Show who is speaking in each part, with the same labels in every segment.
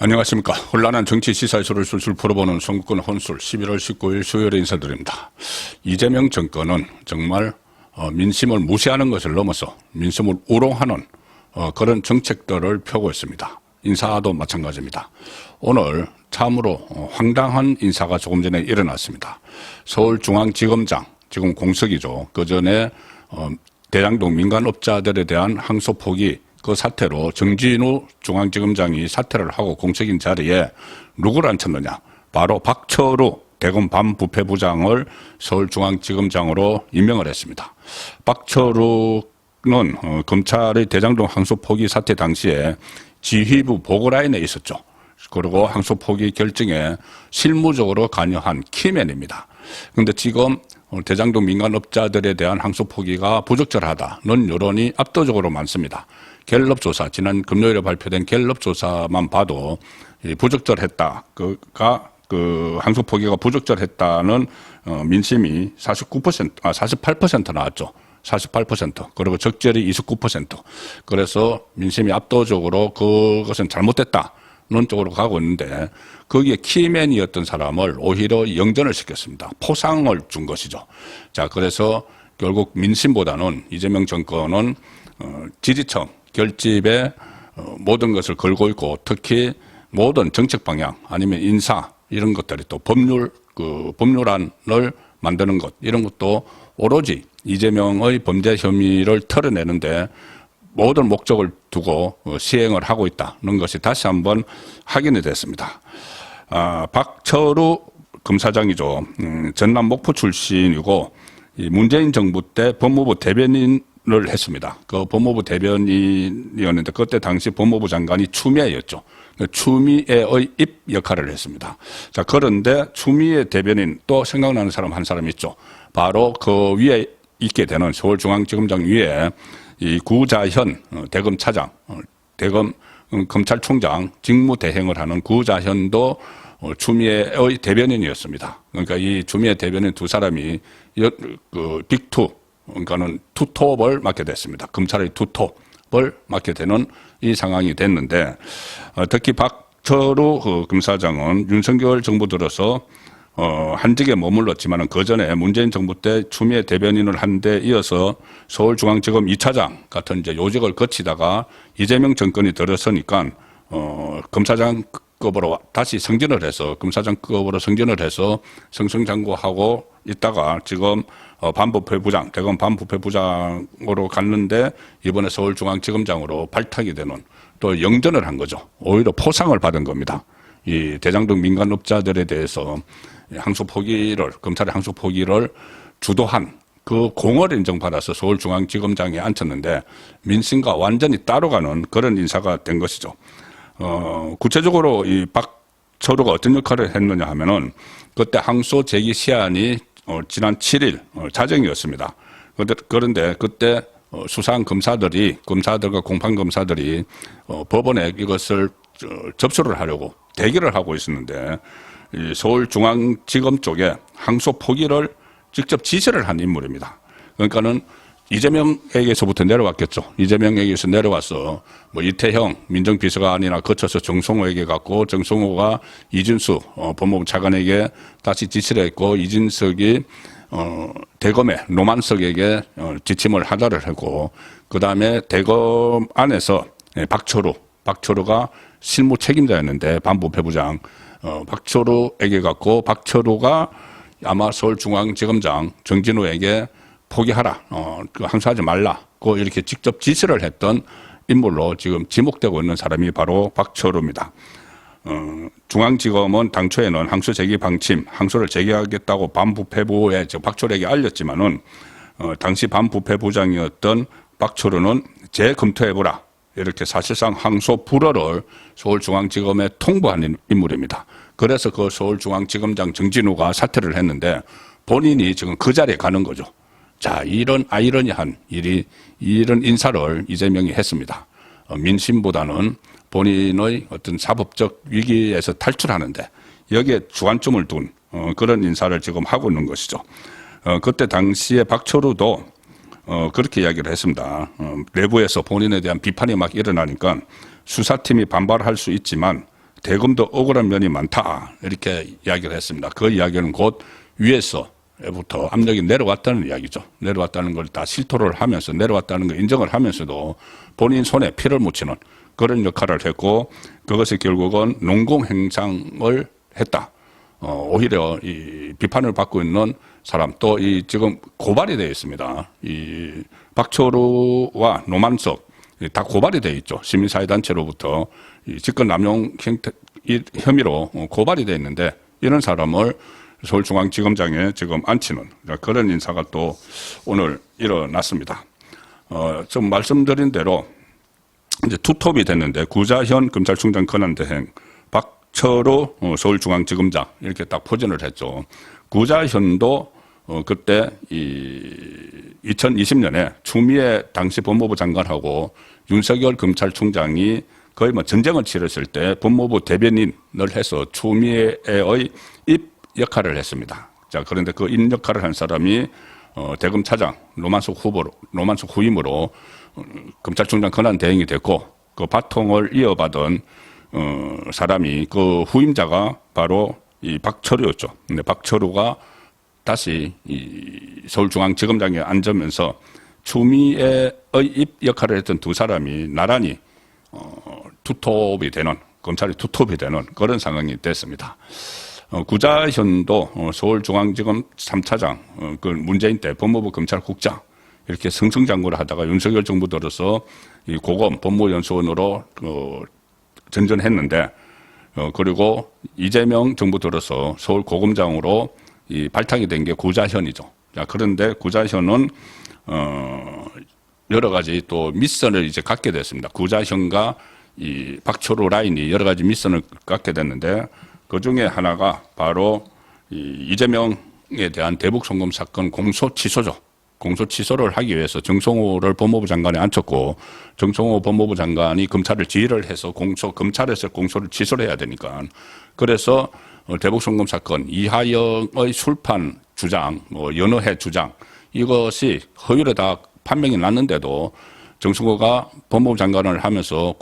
Speaker 1: 안녕하십니까. 혼란한 정치 시사이슈를 술술 풀어보는 선거권 혼술 11월 19일 수요일에 인사드립니다. 이재명 정권은 정말 민심을 무시하는 것을 넘어서 민심을 우롱하는 그런 정책들을 펴고 있습니다. 인사도 마찬가지입니다. 오늘 참으로 황당한 인사가 조금 전에 일어났습니다. 서울중앙지검장, 지금 공석이죠. 그 전에 대장동 민간업자들에 대한 항소 포기 그 사태로 정진우 중앙지검장이 사퇴를 하고 공석인 자리에 누구를 앉혔느냐. 바로 박철우 대검 반부패부장을 서울중앙지검장으로 임명을 했습니다. 박철우는 검찰의 대장동 항소 포기 사태 당시에 지휘부 보고라인에 있었죠. 그리고 항소 포기 결정에 실무적으로 관여한 키맨입니다. 그런데 지금 대장동 민간업자들에 대한 항소 포기가 부적절하다는 여론이 압도적으로 많습니다. 갤럽 조사, 지난 금요일에 발표된 갤럽 조사만 봐도 부적절했다. 항소 포기가 부적절했다는 민심이 48% 나왔죠. 48%. 그리고 적절히 29%. 그래서 민심이 압도적으로 그것은 잘못됐다는 쪽으로 가고 있는데 거기에 키맨이었던 사람을 오히려 영전을 시켰습니다. 포상을 준 것이죠. 자, 그래서 결국 민심보다는 이재명 정권은 지지층, 결집에 모든 것을 걸고 있고 특히 모든 정책 방향 아니면 인사 이런 것들이 또 법률안을 만드는 것 이런 것도 오로지 이재명의 범죄 혐의를 털어내는데 모든 목적을 두고 시행을 하고 있다는 것이 다시 한번 확인이 됐습니다. 박철우 검사장이죠. 전남 목포 출신이고 문재인 정부 때 법무부 대변인을 했습니다. 그 법무부 대변인이었는데 그때 당시 법무부 장관이 추미애였죠. 추미애의 입 역할을 했습니다. 자, 그런데 추미애 대변인 또 생각나는 사람 한 사람 있죠. 바로 그 위에 있게 되는 서울중앙지검장 위에 이 구자현 대검차장, 대검 검찰총장 직무대행을 하는 구자현도 추미애의 대변인이었습니다. 그러니까 이 추미애 대변인 두 사람이 그 빅투, 그러니까는 투톱을 맡게 됐습니다. 검찰의 투톱을 맡게 되는 이 상황이 됐는데 특히 박철우 검사장은 윤석열 정부 들어서 한직에 머물렀지만은 그 전에 문재인 정부 때 추미애 대변인을 한 데 이어서 서울중앙지검 2차장 같은 이제 요직을 거치다가 이재명 정권이 들어서니까 검사장급으로 다시 승진을 해서 검사장급으로 승진을 해서 승승장구하고 있다가 지금 반부패부장, 대검 반부패부장으로 갔는데 이번에 서울중앙지검장으로 발탁이 되는 또 영전을 한 거죠. 오히려 포상을 받은 겁니다. 이 대장동 민간업자들에 대해서 항소 포기를, 검찰의 항소 포기를 주도한 그 공을 인정받아서 서울중앙지검장에 앉혔는데 민심과 완전히 따로 가는 그런 인사가 된 것이죠. 구체적으로 이 박철우가 어떤 역할을 했느냐 하면은 그때 항소 제기 시한이 지난 7일 자정이었습니다. 그런데 그때 수사한 검사들과 공판검사들이 법원에 이것을 접수를 하려고 대기를 하고 있었는데 이 서울중앙지검 쪽에 항소 포기를 직접 지시를 한 인물입니다. 그러니까는 이재명에게서부터 내려왔겠죠. 이재명에게서 내려와서 뭐 이태형 민정비서관이나 거쳐서 정성호에게 갔고 정성호가 이진수 법무부 차관에게 다시 지시를 했고 이진석이 대검의 노만석에게 지침을 하달을 했고 그 다음에 대검 안에서 박철우가 실무 책임자였는데 반부패부장 박철우에게 갔고 박철우가 아마 서울중앙지검장 정진우에게 포기하라, 항소하지 말라고 이렇게 직접 지시를 했던 인물로 지금 지목되고 있는 사람이 바로 박철우입니다. 중앙지검은 당초에는 항소 제기 방침, 항소를 제기하겠다고 반부패부에 박철우에게 알렸지만은 당시 반부패부장이었던 박철우는 재검토해보라. 이렇게 사실상 항소 불허를 서울중앙지검에 통보한 인물입니다. 그래서 그 서울중앙지검장 정진우가 사퇴를 했는데 본인이 지금 그 자리에 가는 거죠. 자, 이런 아이러니한 이런 인사를 이재명이 했습니다. 민심보다는 본인의 어떤 사법적 위기에서 탈출하는데 여기에 주안점을 둔 그런 인사를 지금 하고 있는 것이죠. 그때 당시에 박철우도 그렇게 이야기를 했습니다. 내부에서 본인에 대한 비판이 막 일어나니까 수사팀이 반발할 수 있지만 대금도 억울한 면이 많다. 이렇게 이야기를 했습니다. 그 이야기는 곧 위에서부터 압력이 내려왔다는 이야기죠. 내려왔다는 걸 다 실토를 하면서 내려왔다는 걸 인정을 하면서도 본인 손에 피를 묻히는 그런 역할을 했고 그것이 결국은 농공행상을 했다. 오히려 이 비판을 받고 있는 사람 또 이 지금 고발이 되어 있습니다. 이 박철우와 노만석 다 고발이 되어 있죠. 시민사회단체로부터 이 직권남용 혐의로 고발이 되어 있는데 이런 사람을 서울중앙지검장에 지금 앉히는 그런 인사가 또 오늘 일어났습니다. 좀 말씀드린 대로 이제 투톱이 됐는데 구자현 검찰총장 권한대행, 박철우 서울중앙지검장 이렇게 딱 포진을 했죠. 구자현도 그때 2020년에 추미애 당시 법무부 장관하고 윤석열 검찰총장이 거의 뭐 전쟁을 치렀을 때 법무부 대변인을 해서 추미애의 입 역할을 했습니다. 자, 그런데 그 입 역할을 한 사람이 대검 차장 노만석 후임으로 검찰총장 권한 대행이 됐고 그 바통을 이어받은 사람이 그 후임자가 바로 이 박철우였죠. 근데 박철우가 다시 이 서울중앙지검장에 앉으면서 추미애의 입 역할을 했던 두 사람이 나란히 투톱이 되는 검찰이 투톱이 되는 그런 상황이 됐습니다. 구자현도 서울중앙지검 3차장 그 문재인 때 법무부 검찰국장 이렇게 승승장구를 하다가 윤석열 정부 들어서 이 고검 법무연수원으로 전전했는데 그리고 이재명 정부 들어서 서울 고검장으로 이 발탁이 된 게 구자현이죠. 자, 그런데 구자현은 여러 가지 또 미션을 이제 갖게 됐습니다. 구자현과 이 박철우 라인이 여러 가지 미션을 갖게 됐는데 그 중에 하나가 바로 이 이재명에 대한 대북 송금 사건 공소 취소죠. 공소 취소를 하기 위해서 정성호를 법무부 장관에 앉혔고 정성호 법무부 장관이 검찰을 지휘를 해서 검찰에서 공소를 취소를 해야 되니까 그래서 대북 송금 사건 이하영의 술판 주장, 연어회 주장 이것이 허위로 다 판명이 났는데도 정성호가 법무부 장관을 하면서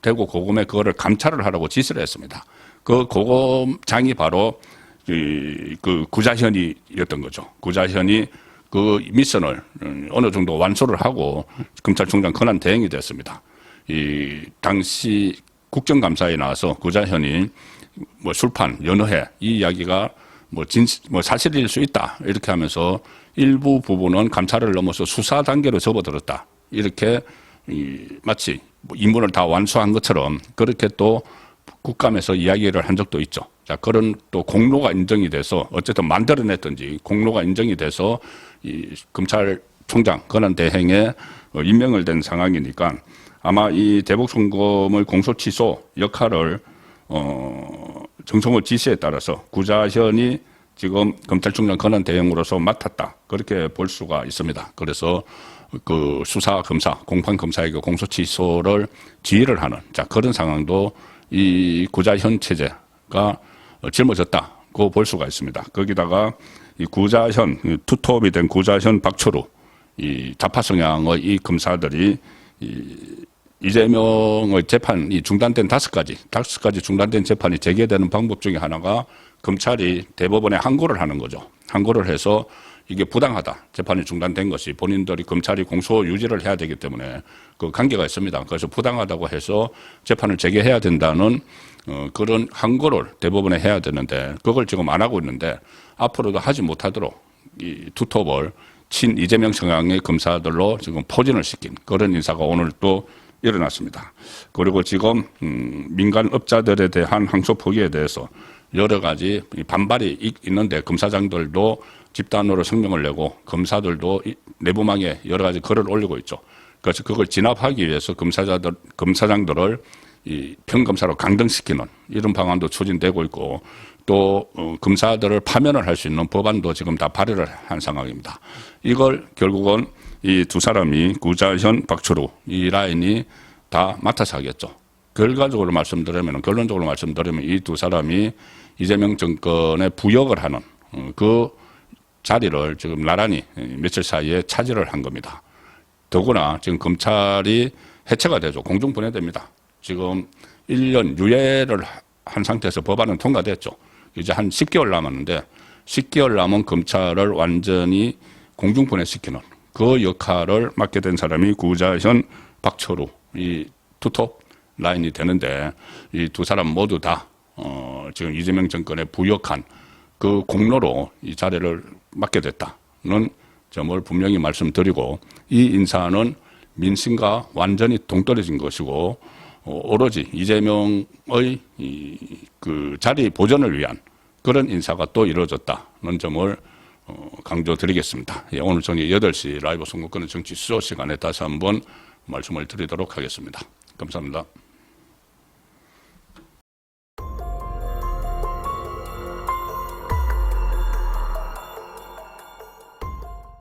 Speaker 1: 대구 고검에 그거를 감찰을 하라고 지시를 했습니다. 그 고검장이 바로 그 구자현이었던 거죠. 구자현이 그 미션을 어느 정도 완수를 하고 검찰총장 권한 대행이 됐습니다. 이 당시 국정감사에 나와서 구자현이 술판, 연어회 이 이야기가 사실일 수 있다 이렇게 하면서 일부 부분은 감찰을 넘어서 수사 단계로 접어들었다 이렇게 마치 임무를 다 완수한 것처럼 그렇게 또 국감에서 이야기를 한 적도 있죠. 자, 그런 또 공로가 인정이 돼서 어쨌든 만들어냈든지 공로가 인정이 돼서 이 검찰총장 권한대행에 임명을 된 상황이니까 아마 이 대북 송금의 공소 취소 역할을 정성호 지시에 따라서 구자현이 지금 검찰총장 권한대행으로서 맡았다 그렇게 볼 수가 있습니다. 그래서 그 수사 검사, 공판 검사에게 공소 취소를 지휘를 하는 그런 상황도 이 구자현 체제가 짊어졌다고 볼 수가 있습니다. 거기다가 이 구자현 투톱이 된 구자현 박철우 이 좌파 성향의 이 검사들이 이재명의 재판이 중단된 다섯 가지 중단된 재판이 재개되는 방법 중에 하나가 검찰이 대법원에 항고를 하는 거죠. 항고를 해서 이게 부당하다. 재판이 중단된 것이 본인들이 검찰이 공소 유지를 해야 되기 때문에 그 관계가 있습니다. 그래서 부당하다고 해서 재판을 재개해야 된다는 그런 항고를 대법원에 해야 되는데 그걸 지금 안 하고 있는데 앞으로도 하지 못하도록 이 투톱을 친 이재명 성향의 검사들로 지금 포진을 시킨 그런 인사가 오늘 또 일어났습니다. 그리고 지금 민간 업자들에 대한 항소 포기에 대해서 여러 가지 반발이 있는데 검사장들도 집단으로 성명을 내고 검사들도 내부망에 여러 가지 글을 올리고 있죠. 그래서 그걸 진압하기 위해서 검사장들을 이 평검사로 강등시키는 이런 방안도 추진되고 있고 또 검사들을 파면을 할 수 있는 법안도 지금 다 발의를 한 상황입니다. 이걸 결국은 이 두 사람이 구자현, 박철우 이 라인이 다 맡아서 하겠죠. 결론적으로 말씀드리면 이 두 사람이 이재명 정권에 부역을 하는 그 자리를 지금 나란히 며칠 사이에 차지를 한 겁니다. 더구나 지금 검찰이 해체가 되죠. 공중분해됩니다. 지금 1년 유예를 한 상태에서 법안은 통과됐죠. 이제 한 10개월 남았는데 10개월 남은 검찰을 완전히 공중분해시키는 그 역할을 맡게 된 사람이 구자현, 박철우 이 투톱 라인이 되는데 이 두 사람 모두 다 지금 이재명 정권에 부역한 그 공로로 이 자리를 맡게 됐다는 점을 분명히 말씀드리고 이 인사는 민심과 완전히 동떨어진 것이고 오로지 이재명의 그 자리 보존을 위한 그런 인사가 또 이루어졌다는 점을 강조드리겠습니다. 예, 오늘 저녁 8시 라이브 선거권은 정치 수소 시간에 다시 한번 말씀을 드리도록 하겠습니다. 감사합니다.